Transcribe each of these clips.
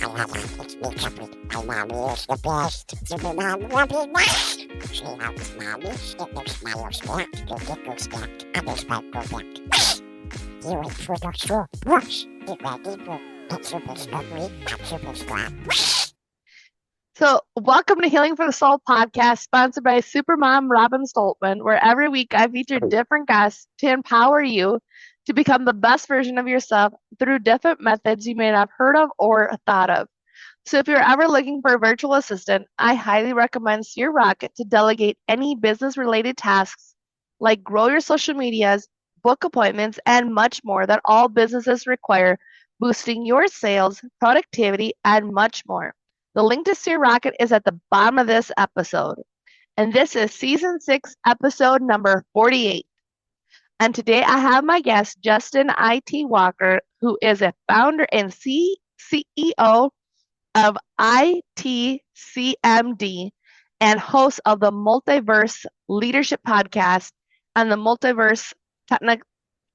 It's me, Capri. My mommy is the best. Super mom will be nice. She helps mommy get those smiles back. To get those back. Others might go back. You wait for the show. Brush. Get ready for that super slippery. That super slap. So, welcome to Healing for the Soul podcast, sponsored by Supermom Robin Stoltman, where every week I feature different guests to empower you to become the best version of yourself through different methods you may not have heard of or thought of. So, if you're ever looking for a virtual assistant, I highly recommend Seer Rocket to delegate any business related tasks like grow your social medias, book appointments, and much more that all businesses require, boosting your sales, productivity, and much more. The link to Seer Rocket is at the bottom of this episode. And this is season 6, episode number 48. And today I have my guest, Justin Itee Walker, who is a founder and CEO of ITeeCMD and host of the Multiverse Leadership Podcast and the Multiverse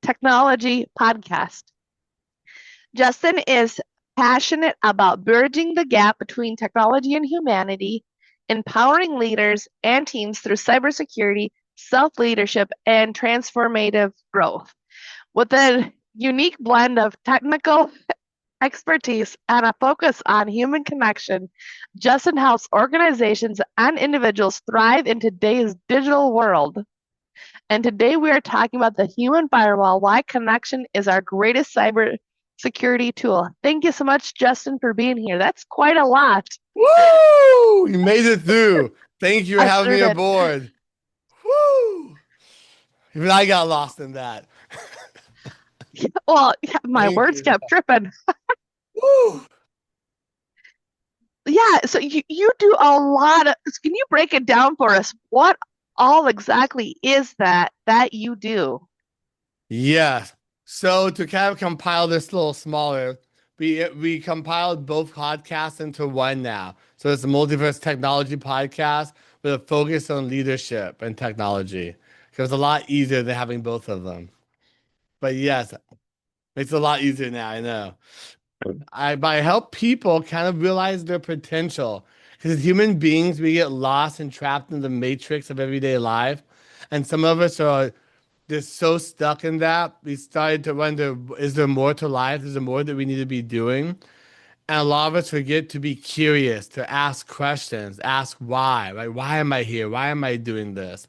Technology Podcast. Justin is passionate about bridging the gap between technology and humanity, empowering leaders and teams through cybersecurity, self-leadership, and transformative growth. With a unique blend of technical expertise and a focus on human connection, Justin helps organizations and individuals thrive in today's digital world. And today we are talking about the human firewall, why connection is our greatest cybersecurity tool. Thank you so much, Justin, for being here. That's quite a lot. Woo! You made it through. Thank you for I having me sure did. aboard. Woo! Even I got lost in that. Well, my Thank words you. kept tripping. Woo! Yeah, so you do a lot of, can you break it down for us? What all exactly is that you do? Yes. So to kind of compile this a little smaller, we compiled both podcasts into one now. So it's a Multiverse Technology podcast with a focus on leadership and technology. Because it's a lot easier than having both of them. But yes, it's a lot easier now, I know. I help people kind of realize their potential. Because as human beings, we get lost and trapped in the matrix of everyday life. And some of us are just so stuck in that. We started to wonder, is there more to life? Is there more that we need to be doing? And a lot of us forget to be curious, to ask questions, ask why. Like, why am I here? Why am I doing this?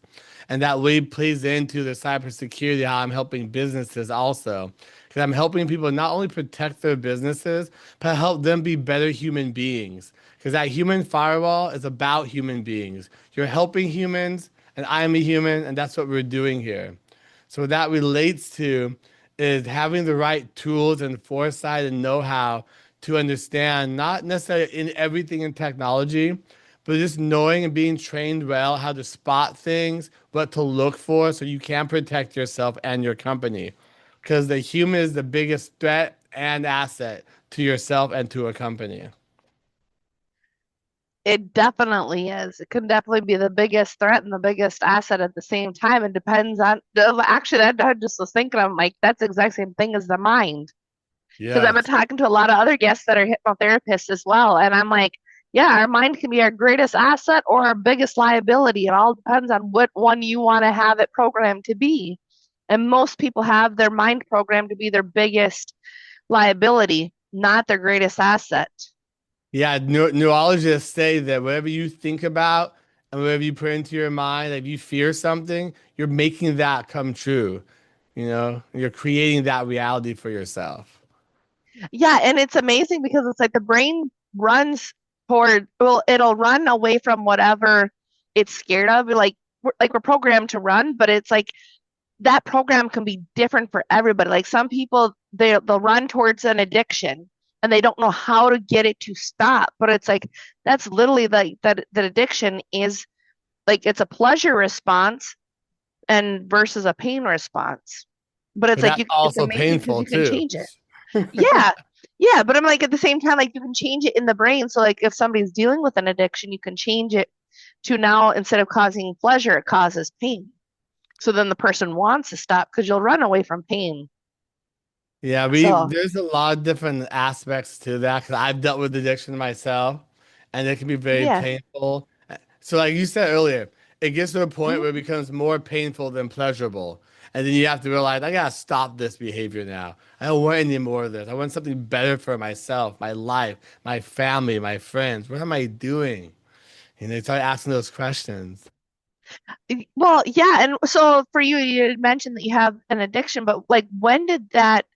And that way plays into the cybersecurity, how I'm helping businesses also. Because I'm helping people not only protect their businesses, but help them be better human beings. Because that human firewall is about human beings. You're helping humans, and I'm a human, and that's what we're doing here. So what that relates to is having the right tools and foresight and know-how to understand, not necessarily in everything in technology, but just knowing and being trained well how to spot things, what to look for so you can protect yourself and your company. Because the human is the biggest threat and asset to yourself and to a company. It definitely is. It can definitely be the biggest threat and the biggest asset at the same time. It depends on, actually, that I just was thinking, I'm like, that's the exact same thing as the mind. Because I've been Yes. talking to a lot of other guests that are hypnotherapists as well. And I'm like, yeah, our mind can be our greatest asset or our biggest liability. It all depends on what one you want to have it programmed to be. And most people have their mind programmed to be their biggest liability, not their greatest asset. Yeah, neurologists say that whatever you think about and whatever you put into your mind, if you fear something, you're making that come true. You're creating that reality for yourself. Yeah, and it's amazing because it's like the brain runs toward, well, it'll run away from whatever it's scared of. We're programmed to run, but it's like that program can be different for everybody. Like some people, they'll run towards an addiction and they don't know how to get it to stop. But it's like that's literally like that addiction is like it's a pleasure response and versus a pain response. But it's But like that's it's also amazing because painful you can too. change it. Yeah. Yeah, but I'm like at the same time, like you can change it in the brain. So like if somebody's dealing with an addiction, you can change it to now instead of causing pleasure, it causes pain. So then the person wants to stop because you'll run away from pain. Yeah, So there's a lot of different aspects to that because I've dealt with addiction myself, and it can be very yeah. painful. So, like you said earlier, it gets to a point where it Mhm. becomes more painful than pleasurable, and then you have to realize I gotta stop this behavior now. I don't want any more of this. I want something better for myself, my life, my family, my friends. What am I doing? And they start asking those questions. Well, yeah, and so for you, you had mentioned that you have an addiction, but like when did that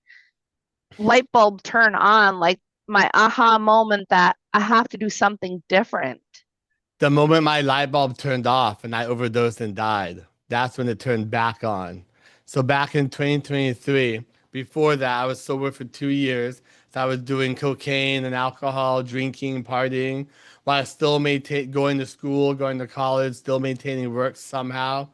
light bulb turn on? Like my aha moment that I have to do something different. The moment my light bulb turned off and I overdosed and died, that's when it turned back on. So back in 2023, before that, I was sober for 2 years. So I was doing cocaine and alcohol, drinking, partying, while I still maintain going to school, going to college, still maintaining work somehow.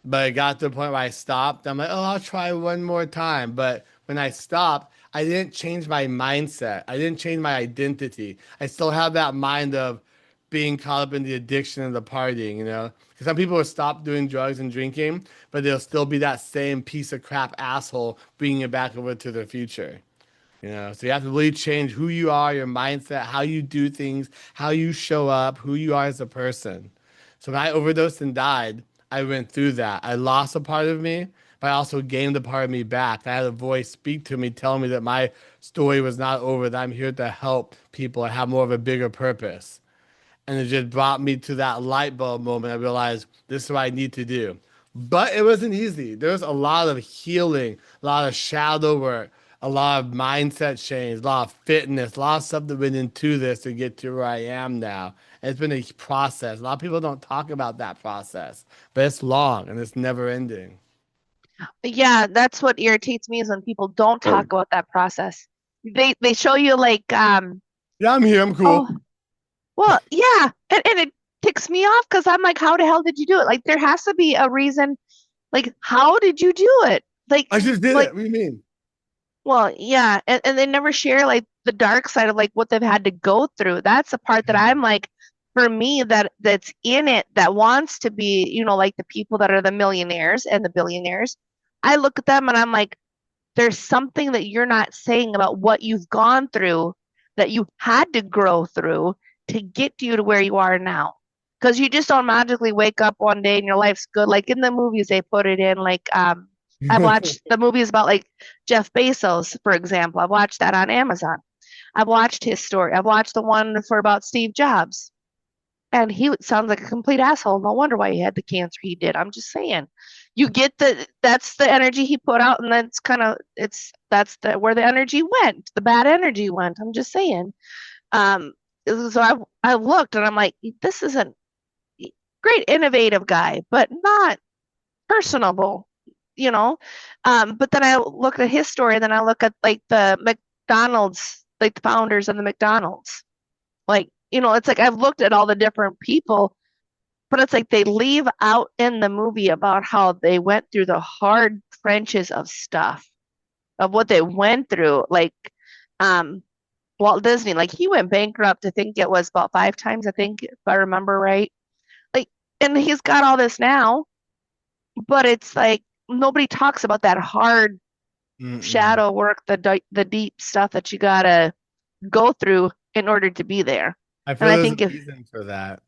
But it got to the point where I stopped. I'm like, oh, I'll try one more time. But when I stopped, I didn't change my mindset. I didn't change my identity. I still have that mind of being caught up in the addiction and the partying, you know? Because some people will stop doing drugs and drinking, but they'll still be that same piece of crap asshole bringing it back over to their future. You know, so you have to really change who you are, your mindset, how you do things, how you show up, who you are as a person. So when I overdosed and died, I went through that. I lost a part of me, but I also gained a part of me back. I had a voice speak to me, telling me that my story was not over, that I'm here to help people and have more of a bigger purpose. And it just brought me to that light bulb moment. I realized this is what I need to do. But it wasn't easy. There was a lot of healing, a lot of shadow work, a lot of mindset change, a lot of fitness, a lot of stuff that went into this to get to where I am now. And it's been a process. A lot of people don't talk about that process, but it's long and it's never ending. Yeah, that's what irritates me is when people don't talk about that process. They show you like Yeah, I'm here. I'm oh cool. well yeah, and it ticks me off because I'm like, how the hell did you do it? Like there has to be a reason. Like how did you do it? Like I just did like it. What do you mean? well yeah, and they never share like the dark side of like what they've had to go through. That's the part that I'm like, for me that's in it that wants to be, like the people that are the millionaires and the billionaires. I look at them and I'm like, there's something that you're not saying about what you've gone through that you had to grow through to get you to where you are now. Because you just don't magically wake up one day and your life's good. Like in the movies, they put it in like I've watched the movies about like Jeff Bezos, for example. I've watched that on Amazon. I've watched his story. I've watched the one for about Steve Jobs. And he sounds like a complete asshole. No wonder why he had the cancer he did. I'm just saying. You get that's the energy he put out, and that's kind of that's where the energy went. The bad energy went. I'm just saying. So I looked and I'm like, this is a great innovative guy, but not personable, you know. But then I look at his story, and then I look at like the McDonald's, like the founders of the McDonald's. Like, it's like I've looked at all the different people, but it's like they leave out in the movie about how they went through the hard trenches of stuff, of what they went through. Like, um, Walt Disney, like he went bankrupt, I think it was about 5 times, I think, if I remember right. Like, and he's got all this now, but it's like nobody talks about that hard Mm-mm. shadow work, the deep stuff that you gotta go through in order to be there. I And feel I there's a think if reason for that.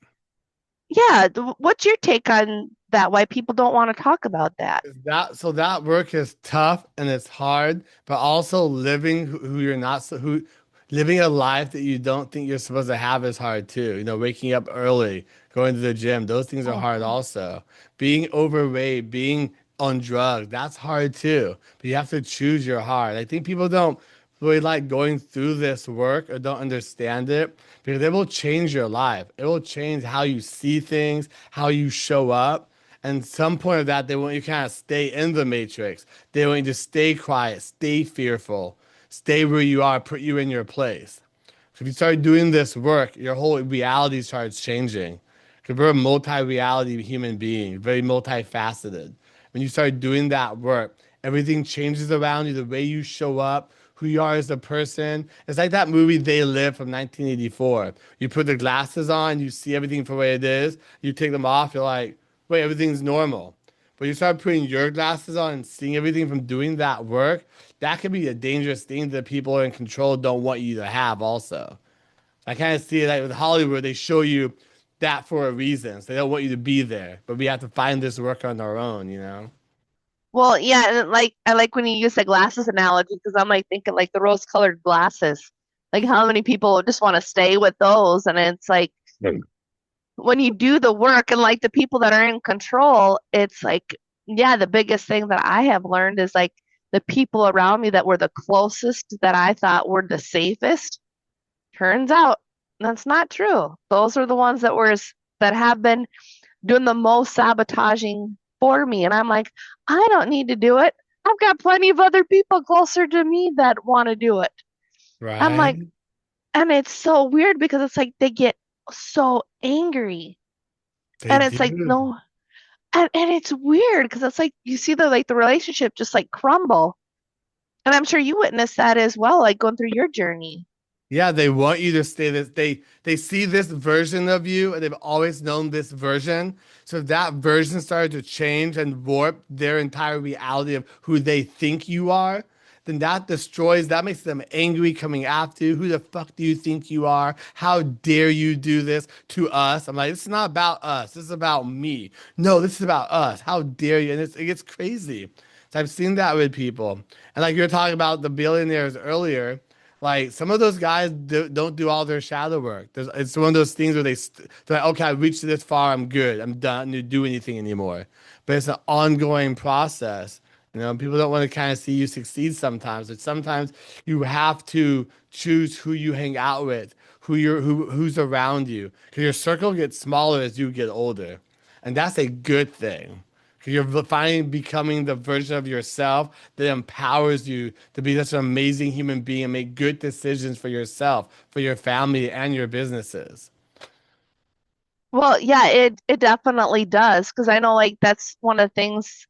yeah, what's your take on that? Why people don't want to talk about that? That work is tough and it's hard, but also living who you're not who living a life that you don't think you're supposed to have is hard too. You know, waking up early, going to the gym, those things are Oh, hard also. Being overweight, being on drugs, that's hard too. But you have to choose your heart. I think people don't really like going through this work or don't understand it because it will change your life. It will change how you see things, how you show up. And some point of that, they want you kind of stay in the matrix. They want you to stay quiet, stay fearful, stay where you are, put you in your place. So if you start doing this work, your whole reality starts changing. Because we're a multi-reality human being, very multifaceted. When you start doing that work, everything changes around you, the way you show up, who you are as a person. It's like that movie They Live from 1984. You put the glasses on, you see everything for what it is. You take them off, you're like, wait, everything's normal. But you start putting your glasses on and seeing everything from doing that work, that can be a dangerous thing that people in control don't want you to have also. I kind of see it like with Hollywood, they show you that for a reason. So they don't want you to be there, but we have to find this work on our own, you know? Well, yeah, and like I like when you use the glasses analogy because I'm like thinking like the rose-colored glasses. Like how many people just want to stay with those, and it's like when you do the work and like the people that are in control, it's like yeah, the biggest thing that I have learned is like the people around me that were the closest that I thought were the safest. Turns out that's not true. Those are the ones that have been doing the most sabotaging for me. And I'm like, I don't need to do it. I've got plenty of other people closer to me that want to do it. I'm Right? like, and it's so weird because it's like they get so angry. They And it's like, do. no, and it's weird because it's like you see the relationship just like crumble. And I'm sure you witnessed that as well, like going through your journey. Yeah, they want you to stay this. They see this version of you, and they've always known this version. So if that version started to change and warp their entire reality of who they think you are, then that makes them angry coming after you. Who the fuck do you think you are? How dare you do this to us? I'm like, it's not about us. This is about me. No, this is about us. How dare you? And it gets crazy. So I've seen that with people. And like you were talking about the billionaires earlier, like some of those guys don't do all their shadow work. It's one of those things where they're like, okay, I reached this far, I'm good, I'm done to do anything anymore. But it's an ongoing process. You know, people don't want to kind of see you succeed sometimes. But sometimes you have to choose who you hang out with, who's around you, because your circle gets smaller as you get older, and that's a good thing. Because you're finally becoming the version of yourself that empowers you to be such an amazing human being and make good decisions for yourself, for your family, and your businesses. Well, yeah, it definitely does because I know like that's one of the things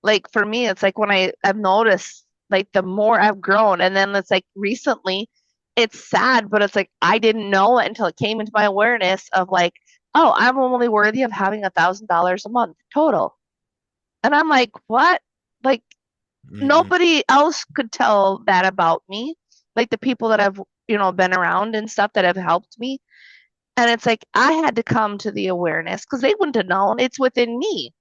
like for me it's like when I've noticed like the more I've grown and then it's like recently it's sad but it's like I didn't know it until it came into my awareness of like oh I'm only worthy of having $1,000 a month total and I'm like what like Mm-mm. nobody else could tell that about me like the people that I've been around and stuff that have helped me and it's like I had to come to the awareness because they wouldn't have known it's within me.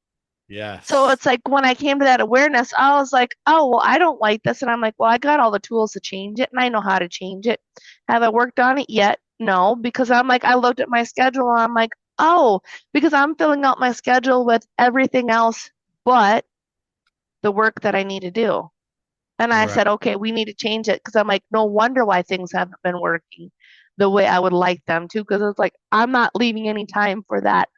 So Yes. it's like when I came to that awareness, I was like, oh, well, I don't like this. And I'm like, well, I got all the tools to change it and I know how to change it. Have I worked on it yet? No, because I'm like, I looked at my schedule and I'm like, oh, because I'm filling out my schedule with everything else but the work that I need to do. And I Right. said, okay, we need to change it because I'm like, no wonder why things haven't been working the way I would like them to. Because it's like, I'm not leaving any time for that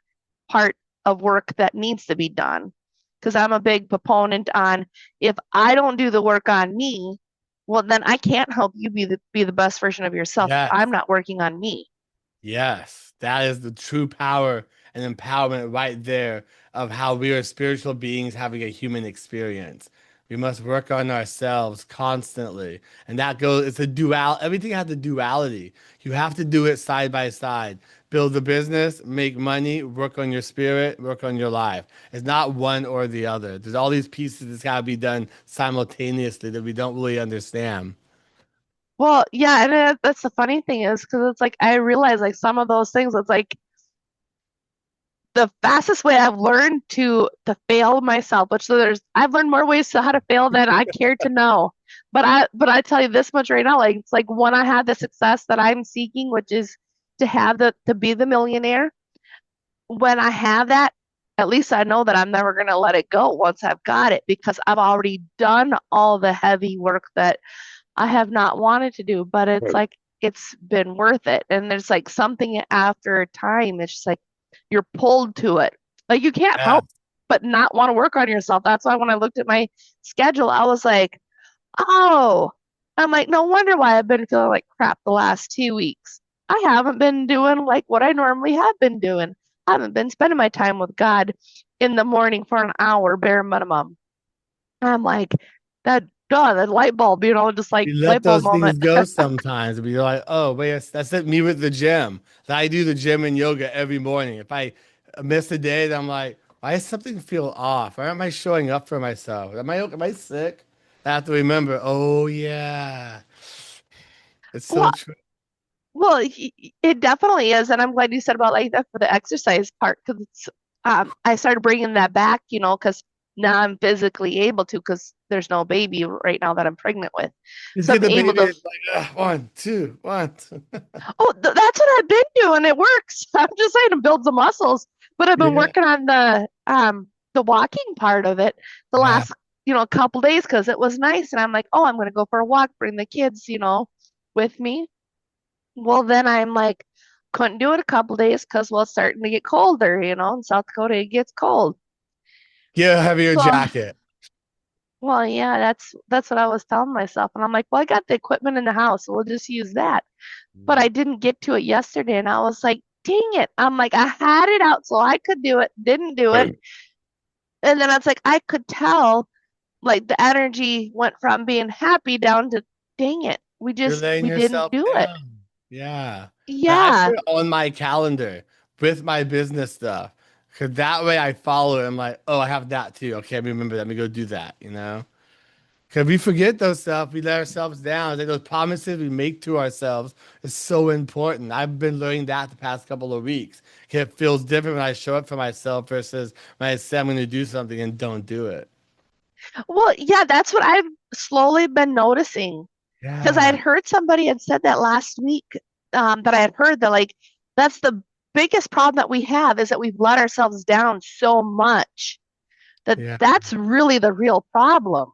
part of work that needs to be done. Because I'm a big proponent on if I don't do the work on me, well, then I can't help you be the best version of yourself if Yes. I'm not working on me. Yes, that is the true power and empowerment right there of how we are spiritual beings having a human experience. We must work on ourselves constantly. And that goes, it's a dual, everything has a duality. You have to do it side by side. Build a business, make money, work on your spirit, work on your life. It's not one or the other. There's all these pieces that's got to be done simultaneously that we don't really understand. Well, yeah, and that's the funny thing is because it's like I realize like some of those things, it's like the fastest way I've learned to fail myself, which I've learned more ways to how to fail than I care to know. But I tell you this much right now, like it's like when I have the success that I'm seeking, which is to be the millionaire, when I have that, at least I know that I'm never gonna let it go once I've got it because I've already done all the heavy work that I have not wanted to do, but it's like it's been worth it. And there's like something after time, it's just like you're pulled to it. Like you can't Yeah. help but not want to work on yourself. That's why when I looked at my schedule, I was like, oh, I'm like, no wonder why I've been feeling like crap the last 2 weeks. I haven't been doing like what I normally have been doing. I haven't been spending my time with God in the morning for an hour, bare minimum. I'm like, that light bulb, just like We let light bulb those things moment. go sometimes. We're like, oh, wait, that's it. Me with the gym. I do the gym and yoga every morning. If I miss a day, then I'm like, why does something feel off? Why am I showing up for myself? Am I sick? I have to remember. Oh yeah, it's so Well, true. well, it definitely is, and I'm glad you said about like that for the exercise part because it's I started bringing that back, because now I'm physically able to because there's no baby right now that I'm pregnant with, Just so get I'm the able baby. to. It's like 1, 2, 1. Oh, that's what I've been doing. It works. I'm just saying to build the muscles, but I've been Yeah, working on the walking part of it the yeah. last couple days because it was nice, and I'm like, oh, I'm gonna go for a walk, bring the kids, with me. Well, then I'm like, couldn't do it a couple days because well, it's starting to get colder. In South Dakota it gets cold. Get a heavier So, jacket. well, yeah, that's what I was telling myself, and I'm like, well, I got the equipment in the house, so we'll just use that. But I didn't get to it yesterday, and I was like, dang it. I'm like, I had it out so I could do it, didn't do it. And then I was like, I could tell like the energy went from being happy down to dang it. You're laying We didn't yourself do it. down. Yeah. I Yeah. put it on my calendar with my business stuff. Cause that way I follow it. I'm like, oh, I have that too. Okay, remember, let me go do that. Cause we forget those stuff, we let ourselves down. Like those promises we make to ourselves is so important. I've been learning that the past couple of weeks. 'Cause it feels different when I show up for myself versus when I say I'm gonna do something and don't do it. Well, yeah, that's what I've slowly been noticing. Because I had Yeah. heard somebody had said that last week, that I had heard that like that's the biggest problem that we have is that we've let ourselves down so much that Yeah. that's really the real problem.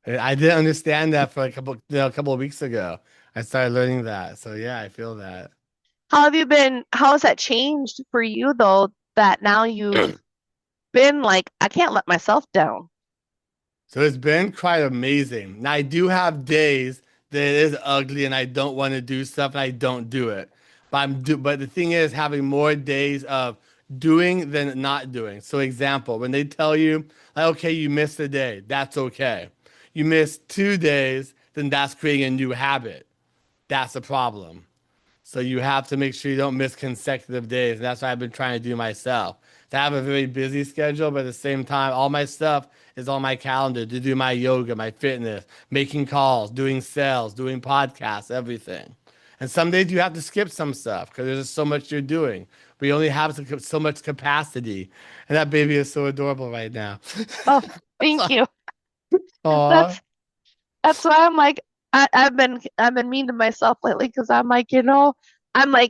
I didn't understand that for a couple of weeks ago. I started learning that. So yeah, I feel that. How has that changed for you though, that now you've been like, I can't let myself down? So it's been quite amazing. Now I do have days that it is ugly and I don't want to do stuff and I don't do it. But the thing is having more days of doing than not doing. So example, when they tell you like, okay, you missed a day, that's okay. You missed 2 days, then that's creating a new habit. That's a problem. So you have to make sure you don't miss consecutive days. And that's what I've been trying to do myself. To have a very busy schedule, but at the same time, all my stuff is on my calendar to do my yoga, my fitness, making calls, doing sales, doing podcasts, everything. And some days you have to skip some stuff because there's just so much you're doing. We only have so much capacity. And that baby is so adorable right now. Oh, thank you. Aw. That's that's why I'm like, I've been mean to myself lately because I'm like,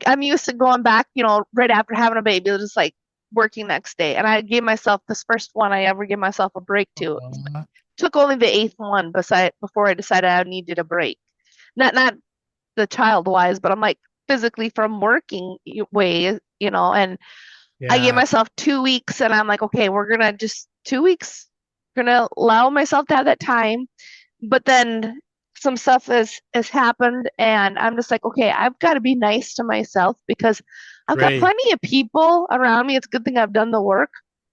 I'm used to going back, right after having a baby, just like working next day. And I gave myself this first one I ever gave myself a break to. Aw. Took only the eighth one before I decided I needed a break. Not the child wise, but I'm like physically from working way, and I gave Yeah, myself 2 weeks and I'm like, okay, we're gonna just 2 weeks, gonna allow myself to have that time. But then some stuff has happened and I'm just like, okay, I've got to be nice to myself because I've got great. plenty of people around me. It's a good thing I've done the work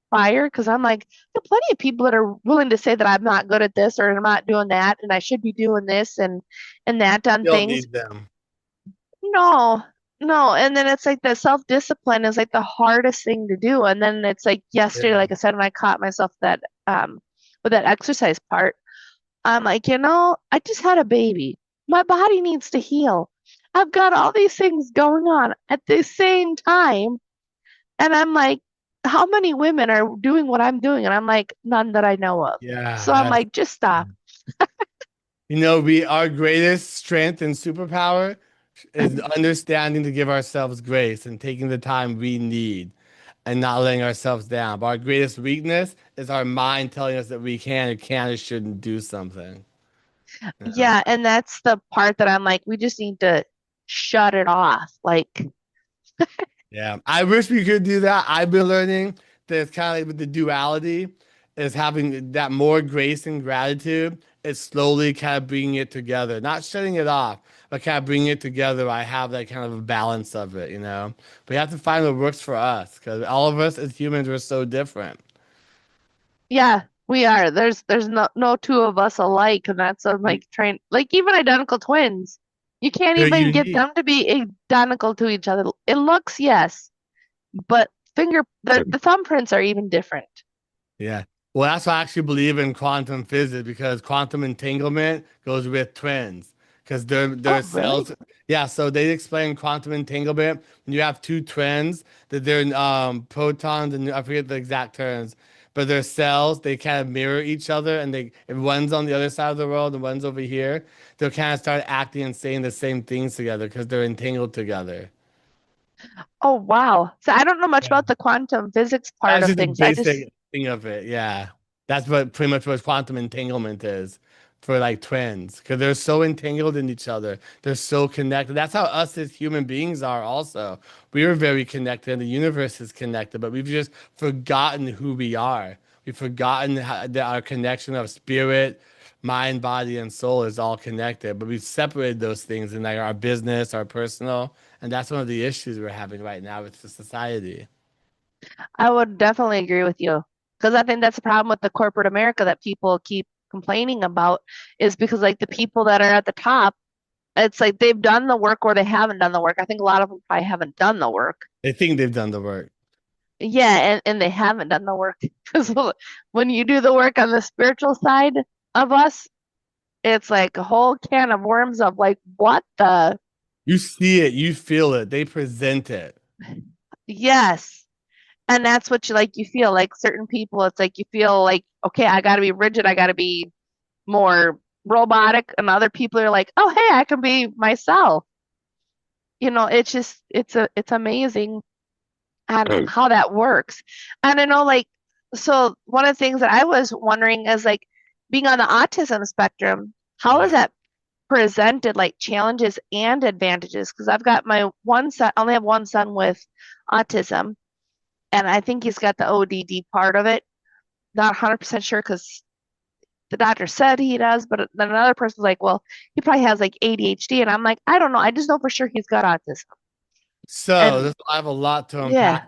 prior because I'm like, there are plenty of people that are willing to say that I'm not good at this or I'm not doing that and I should be doing this and that on You don't things. need them. No, no. And then it's like the self-discipline is like the hardest thing to do. And then it's like yesterday, Yeah. like I said, when I caught myself with that exercise part, I'm like, I just had a baby. My body needs to heal. I've got all these things going on at the same time. And I'm like, how many women are doing what I'm doing? And I'm like, none that I know of. Yeah, So I'm that's like, just stop. we our greatest strength and superpower is understanding to give ourselves grace and taking the time we need and not letting ourselves down. But our greatest weakness is our mind telling us that we can or can't or shouldn't do something. Yeah. Yeah. And that's the part that I'm like, we just need to shut it off. Like, Yeah. I wish we could do that. I've been learning that it's kind of like with the duality is having that more grace and gratitude. It's slowly kind of bringing it together, not shutting it off, but kind of bringing it together. I have that kind of a balance of it. But you have to find what works for us because all of us as humans are so different. yeah, we are. There's no two of us alike, and that's I'm like trying like even identical twins. You can't They're even get unique. them to be identical to each other. It looks, yes, but the thumbprints are even different. Yeah. Well, that's why I actually believe in quantum physics because quantum entanglement goes with twins because they're Oh, really? cells. Yeah, so they explain quantum entanglement when you have two twins that they're protons and I forget the exact terms, but they're cells. They kind of mirror each other, and they if one's on the other side of the world and one's over here, they'll kind of start acting and saying the same things together because they're entangled together. Oh, wow. So I don't know much about the quantum physics part That's of just a things. I just, basic thing of it. Yeah. That's what pretty much what quantum entanglement is for like twins because they're so entangled in each other. They're so connected. That's how us as human beings are also. We are very connected and the universe is connected, but we've just forgotten who we are. We've forgotten that our connection of spirit, mind, body, and soul is all connected, but we've separated those things in like our business, our personal, and that's one of the issues we're having right now with the society. I would definitely agree with you because I think that's the problem with the corporate America that people keep complaining about is because like the people that are at the top, it's like they've done the work or they haven't done the work. I think a lot of them probably haven't done the work. They think they've done the work. Yeah, and they haven't done the work. Because when you do the work on the spiritual side of us, it's like a whole can of worms of like, what the? You see it, you feel it, they present it. Yes. And that's what you feel like certain people, it's like you feel like, okay, I got to be rigid, I got to be more robotic, and other people are like, oh, hey, I can be myself. It's just it's amazing on how that works. And I know so one of the things that I was wondering is like being on the autism spectrum, how is Yeah. that presented like challenges and advantages? Because I've got my one son, I only have one son with autism, and I think he's got the ODD part of it. Not 100% sure because the doctor said he does, but then another person's like, well, he probably has like ADHD. And I'm like, I don't know. I just know for sure he's got autism. So And I have a lot to unpack. yeah,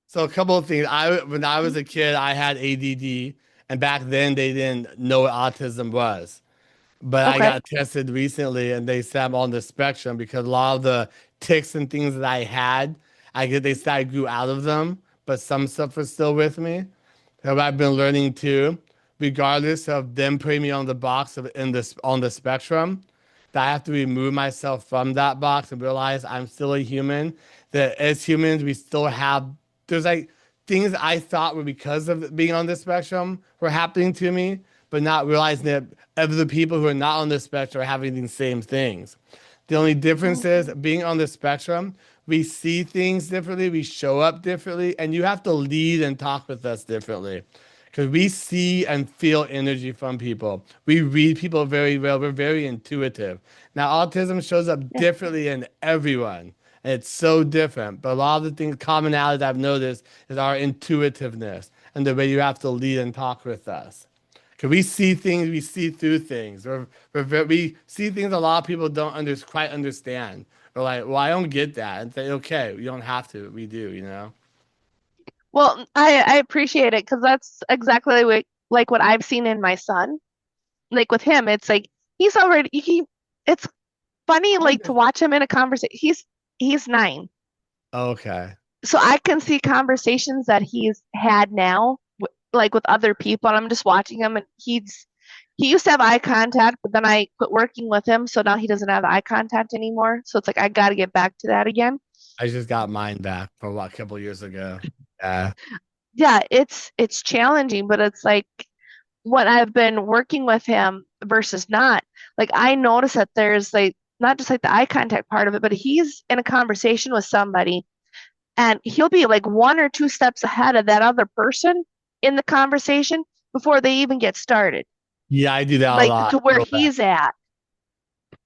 So a couple of things. When I was a kid, I had ADD, and back then they didn't know what autism was. But I okay. got tested recently, and they said I'm on the spectrum because a lot of the tics and things that I had, they said I grew out of them, but some stuff was still with me. So I've been learning too, regardless of them putting me on the box of in this on the spectrum, that I have to remove myself from that box and realize I'm still a human. That as humans, we still have there's like things I thought were because of being on the spectrum were happening to me, but not realizing that other people who are not on the spectrum are having these same things. The only difference is Mhm. being on the spectrum, we see things differently, we show up differently, and you have to lead and talk with us differently. Because we see and feel energy from people. We read people very well. We're very intuitive. Now, autism shows up Yeah. differently in everyone. And it's so different. But a lot of the things, commonality that I've noticed is our intuitiveness and the way you have to lead and talk with us. Because we see things, we see through things. We see things a lot of people don't quite understand. We're like, well, I don't get that. And say, okay, you don't have to. We do, you know? Well, I appreciate it because that's exactly like what I've seen in my son. Like with him, it's like it's funny like to watch him in a conversation. He's 9. Okay. So I can see conversations that he's had now, like with other people, and I'm just watching him, and he used to have eye contact, but then I quit working with him, so now he doesn't have eye contact anymore. So it's like I got to get back to that again. I just got mine back from what, a couple years ago. Yeah. Yeah, it's challenging, but it's like when I've been working with him versus not, like I notice that there's like not just like the eye contact part of it, but he's in a conversation with somebody and he'll be like one or two steps ahead of that other person in the conversation before they even get started, Yeah, I do that a like lot. to where he's at.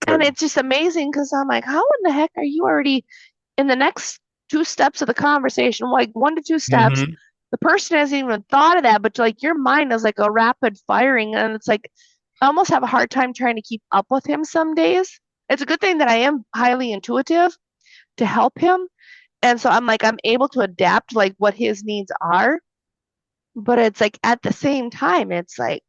And it's just amazing because I'm like, how in the heck are you already in the next two steps of the conversation? Like one to two steps. Hmm. The person hasn't even thought of that, but like your mind is like a rapid firing. And it's like, I almost have a hard time trying to keep up with him some days. It's a good thing that I am highly intuitive to help him. And so I'm like, I'm able to adapt like what his needs are. But it's like at the same time, it's like,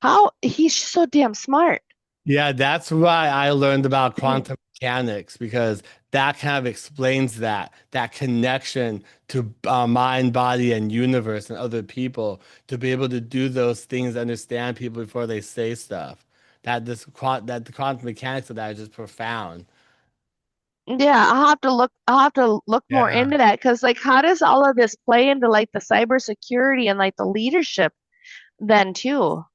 how he's so damn smart. Yeah, that's why I learned about quantum mechanics, because that kind of explains that connection to mind, body, and universe and other people, to be able to do those things, understand people before they say stuff. That the quantum mechanics of that is just profound. Yeah, I'll have to look more Yeah. into that because like how does all of this play into like the cybersecurity and like the leadership then too?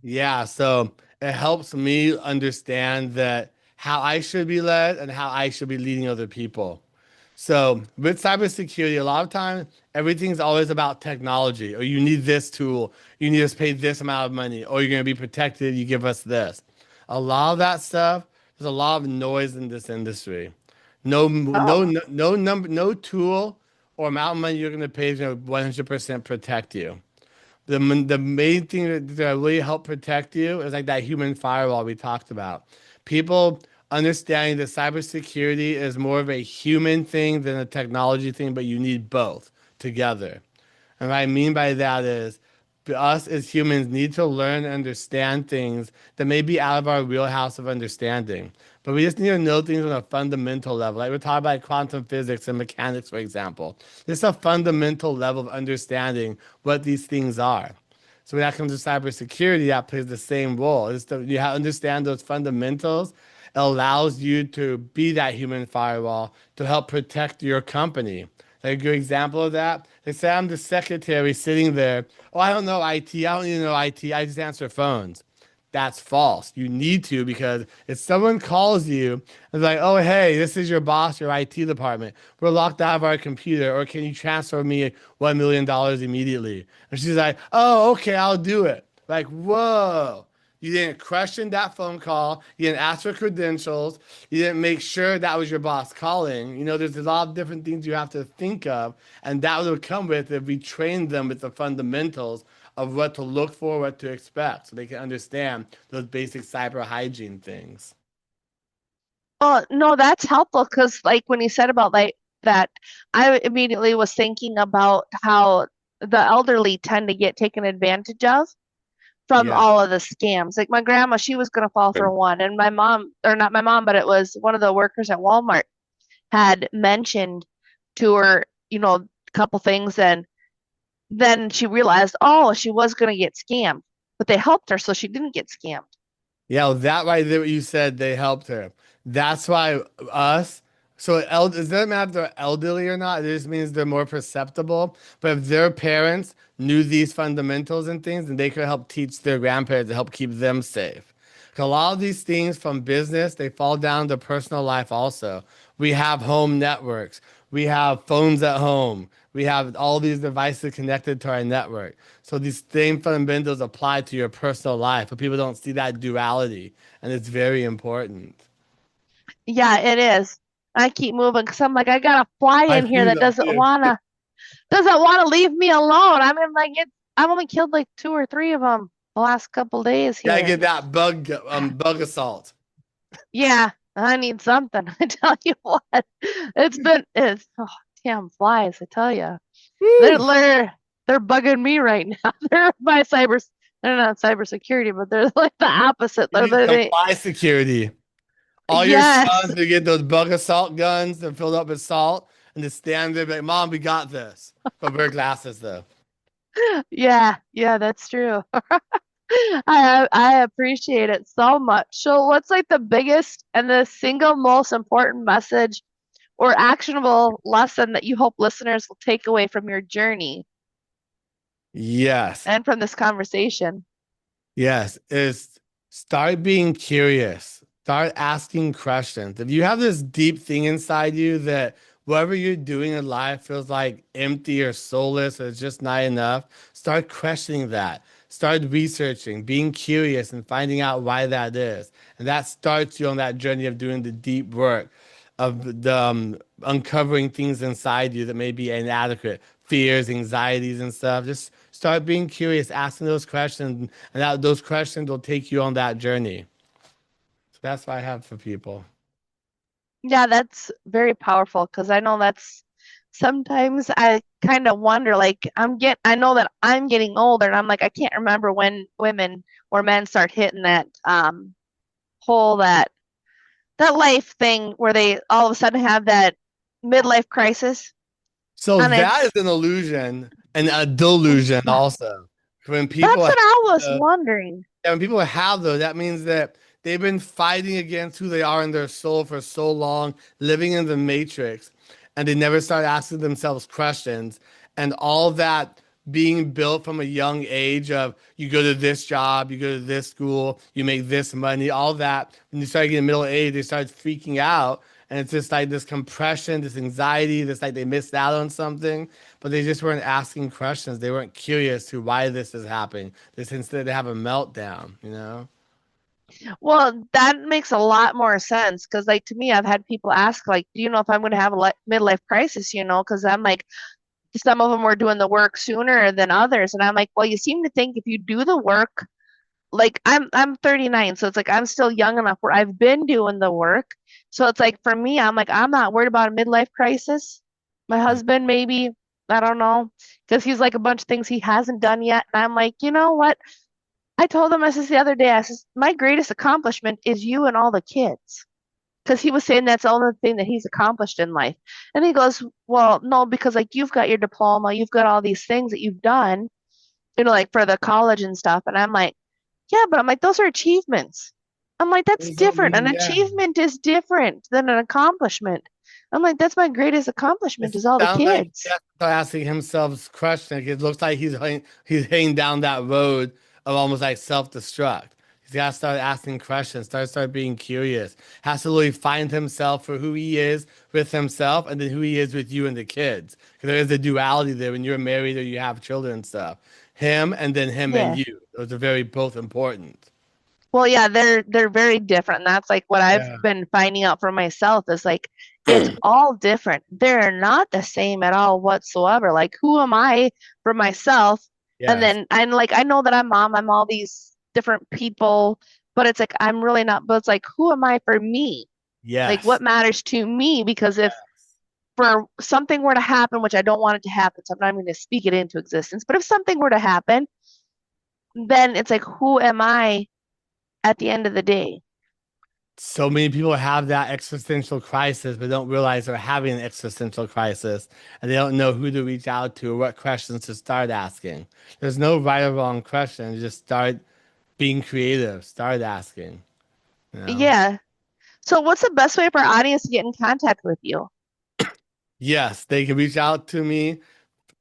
Yeah, so it helps me understand that how I should be led and how I should be leading other people. So with cybersecurity, a lot of times everything's always about technology, or you need this tool, you need to pay this amount of money, or you're going to be protected, you give us this. A lot of that stuff, there's a lot of noise in this industry. Oh, No tool or amount of money you're going to pay is going to 100% protect you. The main thing that really help protect you is like that human firewall we talked about. People understanding that cybersecurity is more of a human thing than a technology thing, but you need both together. And what I mean by that is us as humans need to learn and understand things that may be out of our wheelhouse of understanding. But we just need to know things on a fundamental level. Like we're talking about quantum physics and mechanics, for example. Just a fundamental level of understanding what these things are. So when that comes to cybersecurity, that plays the same role. You have to understand those fundamentals. It allows you to be that human firewall to help protect your company. Like a good example of that, they say I'm the secretary sitting there. Oh, I don't know IT. I don't even know IT. I just answer phones. That's false. You need to, because if someone calls you and is like, oh, hey, this is your boss, your IT department. We're locked out of our computer, or can you transfer me $1 million immediately? And she's like, oh, okay, I'll do it. Like, whoa. You didn't question that phone call. You didn't ask for credentials. You didn't make sure that was your boss calling. There's a lot of different things you have to think of, and that would come with if we trained them with the fundamentals of what to look for, what to expect, so they can understand those basic cyber hygiene things. well, no, that's helpful because like when you said about like that, I immediately was thinking about how the elderly tend to get taken advantage of from Yeah. all of the scams. Like my grandma, she was gonna fall for one, and my mom, or not my mom, but it was one of the workers at Walmart had mentioned to her, a couple things, and then she realized, oh, she was gonna get scammed, but they helped her so she didn't get scammed. Yeah, well, that right there, what you said, they helped her. That's why us. So it doesn't matter if they're elderly or not. It just means they're more perceptible. But if their parents knew these fundamentals and things, then they could help teach their grandparents to help keep them safe. 'Cause a lot of these things from business, they fall down to personal life also. We have home networks. We have phones at home. We have all these devices connected to our network. So these same fundamentals apply to your personal life, but people don't see that duality, and it's very important. Yeah, it is. I keep moving because I'm like, I got a fly I in here see that that too. doesn't wanna leave me alone. I mean, like I've only killed like two or three of them the last couple days Gotta here. get that bug assault. Yeah, I need something. I tell you what, it's damn flies. I tell you, they're Woo! they're they're bugging me right now. They're not cybersecurity, but they're like the opposite. You need some fly security. All your Yes, sons to get those bug assault guns that are filled up with salt and to stand there and be like, Mom, we got this. But wear glasses though. yeah, that's true. I appreciate it so much. So, what's like the biggest and the single most important message or actionable lesson that you hope listeners will take away from your journey Yes. and from this conversation? Yes, is start being curious. Start asking questions. If you have this deep thing inside you that whatever you're doing in life feels like empty or soulless or it's just not enough, start questioning that. Start researching, being curious, and finding out why that is. And that starts you on that journey of doing the deep work of the uncovering things inside you that may be inadequate, fears, anxieties, and stuff. Just start being curious, asking those questions, and those questions will take you on that journey. So that's what I have for people. Yeah, that's very powerful because I know that's sometimes I kind of wonder, like, I know that I'm getting older and I'm like, I can't remember when women or men start hitting that hole that that life thing where they all of a sudden have that midlife crisis. So And that is it's an illusion and a delusion yeah, also. When people that's have what I was the, wondering. yeah, when people have those, that means that they've been fighting against who they are in their soul for so long, living in the matrix, and they never start asking themselves questions. And all that being built from a young age of you go to this job, you go to this school, you make this money, all that. When you start getting middle age, they start freaking out. And it's just like this compression, this anxiety, this like they missed out on something, but they just weren't asking questions. They weren't curious to why this is happening. This instead they have a meltdown, you know? Well, that makes a lot more sense because, like, to me, I've had people ask, like, do you know if I'm going to have a midlife crisis? Because I'm like, some of them were doing the work sooner than others, and I'm like, well, you seem to think if you do the work, like, I'm 39, so it's like I'm still young enough where I've been doing the work. So it's like for me, I'm like, I'm not worried about a midlife crisis. My husband, maybe, I don't know, because he's like a bunch of things he hasn't done yet, and I'm like, you know what? I told him, I says the other day, I says, my greatest accomplishment is you and all the kids. Because he was saying that's the only thing that he's accomplished in life. And he goes, well, no, because like you've got your diploma, you've got all these things that you've done, like for the college and stuff. And I'm like, yeah, but I'm like, those are achievements. I'm like, that's Those don't different. mean, An yeah. achievement is different than an accomplishment. I'm like, that's my greatest accomplishment It is all the sounds like he kids. has to start asking himself questions. It looks like he's heading down that road of almost like self-destruct. He's got to start asking questions, start being curious. Has to really find himself for who he is with himself, and then who he is with you and the kids. Because there is a duality there when you're married or you have children and stuff. Him and then him and Yeah. you. Those are very both important. Well, yeah, they're very different. And that's like what I've Yeah. been finding out for myself is like it's all different. They're not the same at all whatsoever. Like who am I for myself? And Yes. then I'm like I know that I'm mom, I'm all these different people, but it's like I'm really not, but it's like who am I for me? Like Yes. what matters to me? Because if for something were to happen, which I don't want it to happen, so I'm not going to speak it into existence, but if something were to happen, then it's like who am I at the end of the day? So many people have that existential crisis, but don't realize they're having an existential crisis, and they don't know who to reach out to or what questions to start asking. There's no right or wrong question. You just start being creative, start asking, you know? Yeah. So what's the best way for our audience to get in contact with you? Yes, they can reach out to me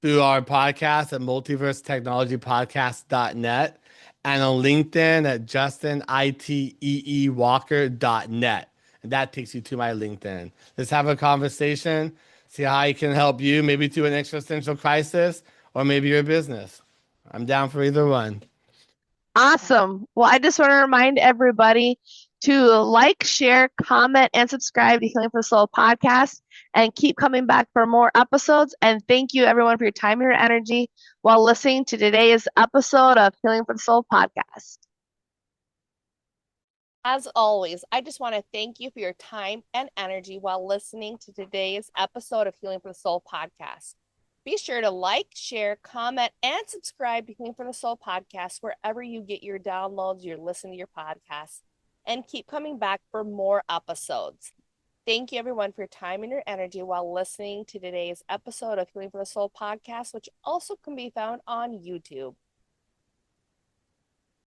through our podcast at multiversetechnologypodcast.net and on LinkedIn at justiniteewalker.net. And that takes you to my LinkedIn. Let's have a conversation, see how I can help you, maybe through an existential crisis or maybe your business. I'm down for either one. Awesome. Well, I just want to remind everybody to like, share, comment, and subscribe to Healing for the Soul podcast and keep coming back for more episodes. And thank you, everyone, for your time and your energy while listening to today's episode of Healing for the Soul podcast. As always, I just want to thank you for your time and energy while listening to today's episode of Healing for the Soul podcast. Be sure to like, share, comment, and subscribe to Healing for the Soul podcast wherever you get your downloads, you're listening to your podcasts, and keep coming back for more episodes. Thank you, everyone, for your time and your energy while listening to today's episode of Healing for the Soul podcast, which also can be found on YouTube.